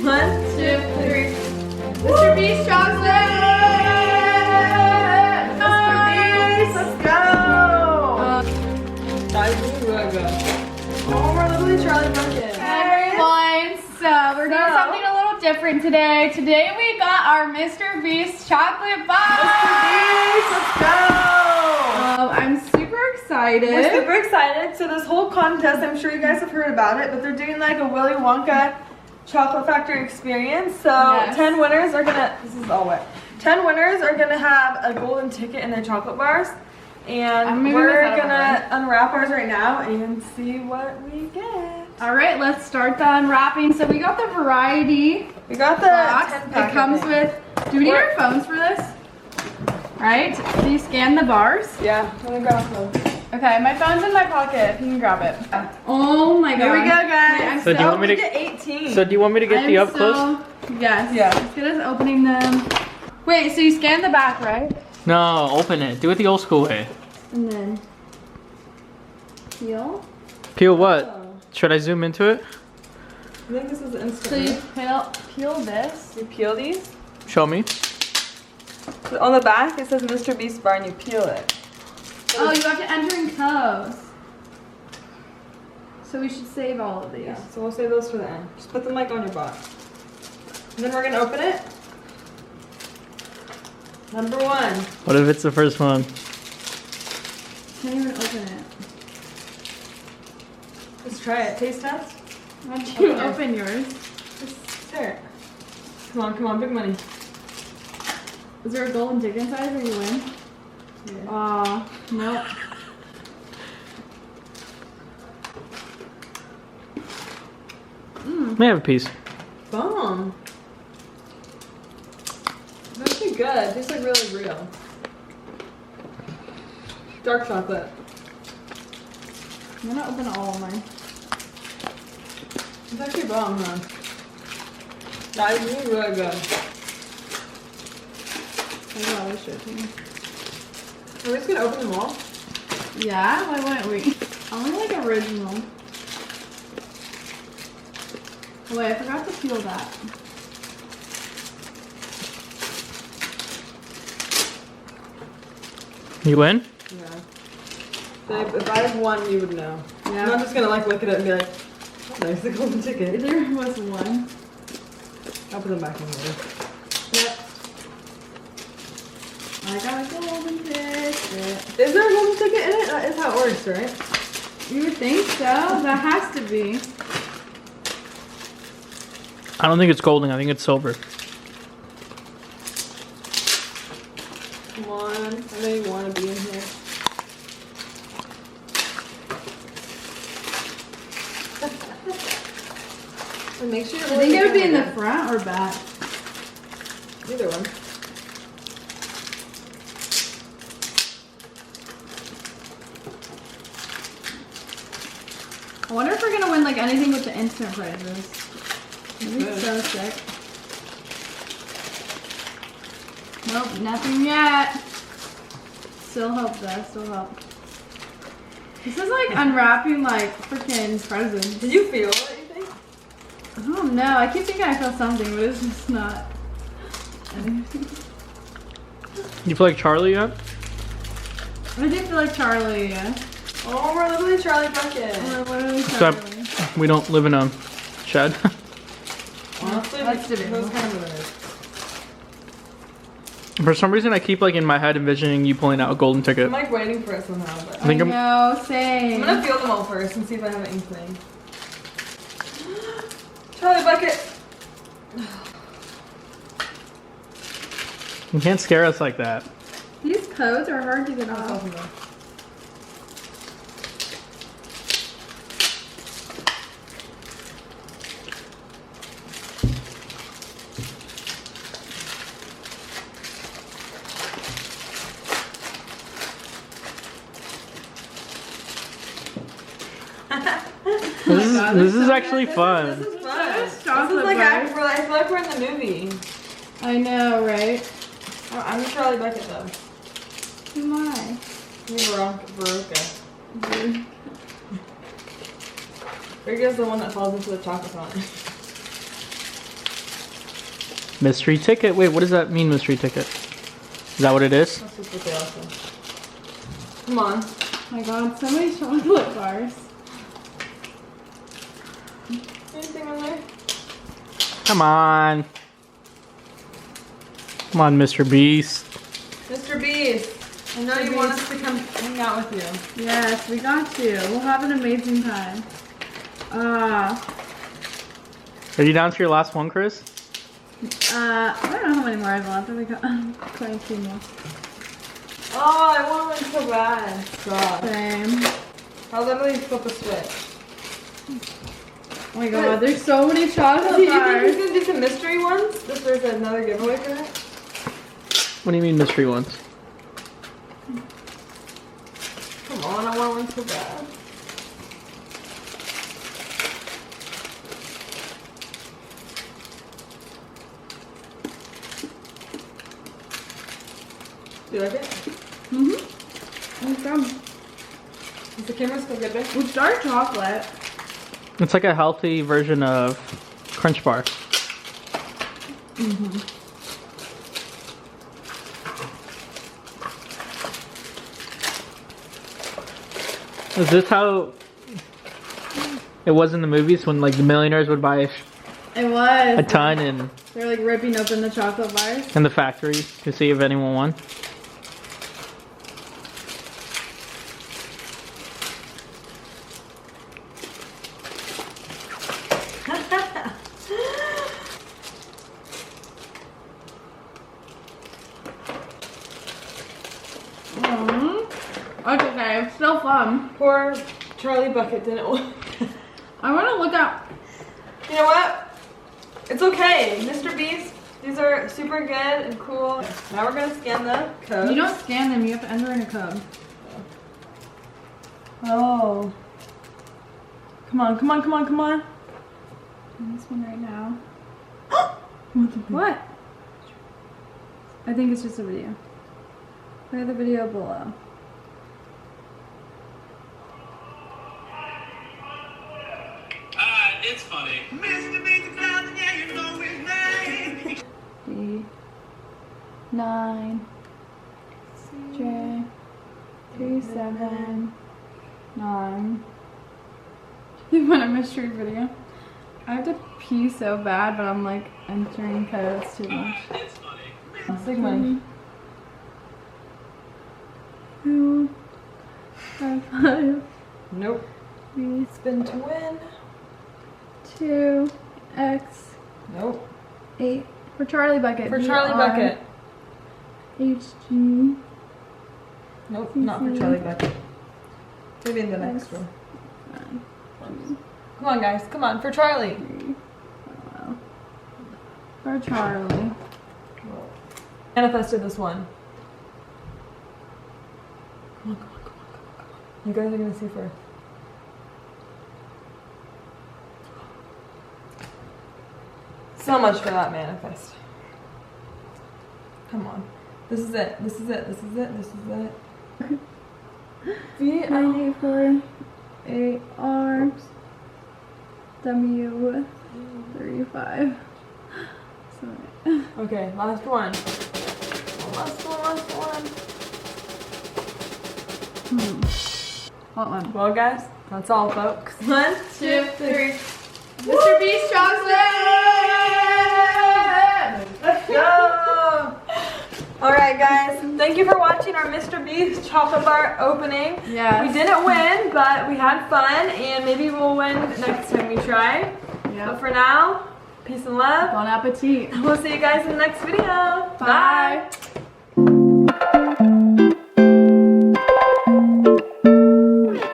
1, 2, 3. Mr. Beast chocolate! Mr. Beast, let's go! That is really good. Oh, we're literally Charlie Pumpkin. Everyone, so we're doing something a little different today. Today we got our Mr. Beast chocolate box. Mr. Beast, let's go! I'm super excited. We're super excited. So this whole contest, I'm sure you guys have heard about it, but they're doing like a Willy Wonka chocolate factory experience. So Yes. 10 winners are gonna, this is all wet. 10 winners are gonna have a golden ticket in their chocolate bars. And we're gonna unwrap ours right now and see what we get. All right, let's start the unwrapping. So we got the variety We got the box. 10 pack. It comes with, do we need our phones for this? Right, so you scan the bars. Yeah, let me grab a phone. Okay, my phone's in my pocket. You can grab it. Oh my god. Here we go, guys. Wait, So do you want me to get 18? So do you want me to get the up close? Yes. Yeah. As good as opening them. Wait, so you scan the back, right? No, open it. Do it the old school way. And then peel. Peel what? Should I zoom into it? I think this is instant. So you peel this. You peel these. Show me. So on the back it says Mr. Beast bar and you peel it. Oh, you have to enter in codes. So we should save all of these. Yeah, so we'll save those for the end. Just put them like on your box. And then we're gonna open it. Number 1. What if it's the first one? Can't even open it. Let's try it. Taste test. Why don't you open yours? Just stare it. Come on, big money. Is there a golden ticket inside or you win? Yeah. Aw, nope. May I have a piece. Bomb. It's actually good. It tastes like really real. Dark chocolate. I'm gonna open all of mine. It's actually bomb, huh? That is really good. I probably should too. Are we just gonna open them all? Yeah, why wouldn't we? I only like original. Oh wait, I forgot to peel that. You win? Yeah. So if I have one, you would know. Yeah. I'm not just gonna like look at it and be like, oh, there's the golden ticket. There was one. I'll put them back in there. Yep. I got a golden ticket. Is there a golden ticket in it? That is how it works, right? You would think so. That has to be. I don't think it's golden. I think it's silver. Come on. I know you want to be in here. And make sure I think it would be in the front or back. Either one. I wonder if we're gonna win like anything with the instant prizes. That'd be so sick. Nope, nothing yet. Still hope though, still hope. This is like unwrapping like freaking presents. Did you feel it, you think? I don't know. I keep thinking I feel something, but it's just not anything. You feel like Charlie yet? I do feel like Charlie, yeah. Oh, we're literally Charlie Pumpkin. We're literally So Charlie. we don't live in a shed. Honestly, That's debatable. those kind of winners. For some reason, I keep like in my head envisioning you pulling out a golden ticket. I'm like waiting for it somehow, but I think I'm- know, I'm same. gonna feel them all first and see if I have an inkling. Charlie Bucket. You can't scare us like that. These codes are hard to get off. This is actually fun. This is fun. This is chocolate like bars. I feel like we're in the movie. I know, right? Oh, I'm the Charlie Bucket though. Who am I? You're Veruca. Veruca's the one that falls into the chocolate fountain. Mystery ticket. Wait, what does that mean, mystery ticket? Is that what it is? That's just what they all say. Come on. Oh my god, so many chocolate bars. Anything on there? Come on. Come on, Mr. Beast. Mr. Beast. I know you want us to come hang out with you. Yes, we got you. We'll have an amazing time. Are you down to your last one, Chris? I don't know how many more I've left. We got quite a few more. Oh, I want one so bad. God. Same. I'll literally flip a switch. Oh my god, there's so many chocolate Do you think bars. he's gonna do some mystery ones? If there's another giveaway for it? What do you mean mystery ones? Come on, I want one so bad. Do you like it? Mm-hmm. Okay. Is the camera still good, babe? It's dark chocolate. It's like a healthy version of Crunch Bar. Mm-hmm. Is this how it was in the movies when like the millionaires would buy It was. a ton and They're like ripping open the chocolate bars. in the factory to see if anyone won? That's okay, it's still fun. Poor Charlie Bucket didn't win. I want to look at. You know what? It's okay. Mr. Beast, these are super good and cool. Now we're going to scan the code. You don't scan them, you have to enter in a code. Oh. Come on, come on, come on, come on. And this one right now. What? I think it's just a video. Play the video below. It's funny. Mr. Beast, yeah, you know his name. D9 J 379. You want a mystery video? I have to pee so bad, but I'm like entering codes too much. It's funny. Sigma. 2 5 Nope. 3 Spin to win. 2 X Nope. 8 for Charlie Bucket. For Charlie Bucket. HG. Nope, not for Charlie Bucket. Maybe in the next one. 9. Come on, guys. Come on, for Charlie. 3. Wow. For Charlie. Manifested this one. Come on, come on, come on, come on, come on. You guys are gonna see first. So much for that manifest. Come on. This is it. This is it. This is it. This is it. V 94 AR W 35. Sorry. Okay, last one. Last one, last one. What one? Well, guys, that's all, folks. 1, 2, 3. Mr. Beast chocolate! Let's go! Alright, guys, thank you for watching our Mr. Beast chocolate bar opening. Yes. We didn't win, but we had fun, and maybe we'll win next time we try. But for now, peace and love. Bon appetit. We'll see you guys in the next video. Bye.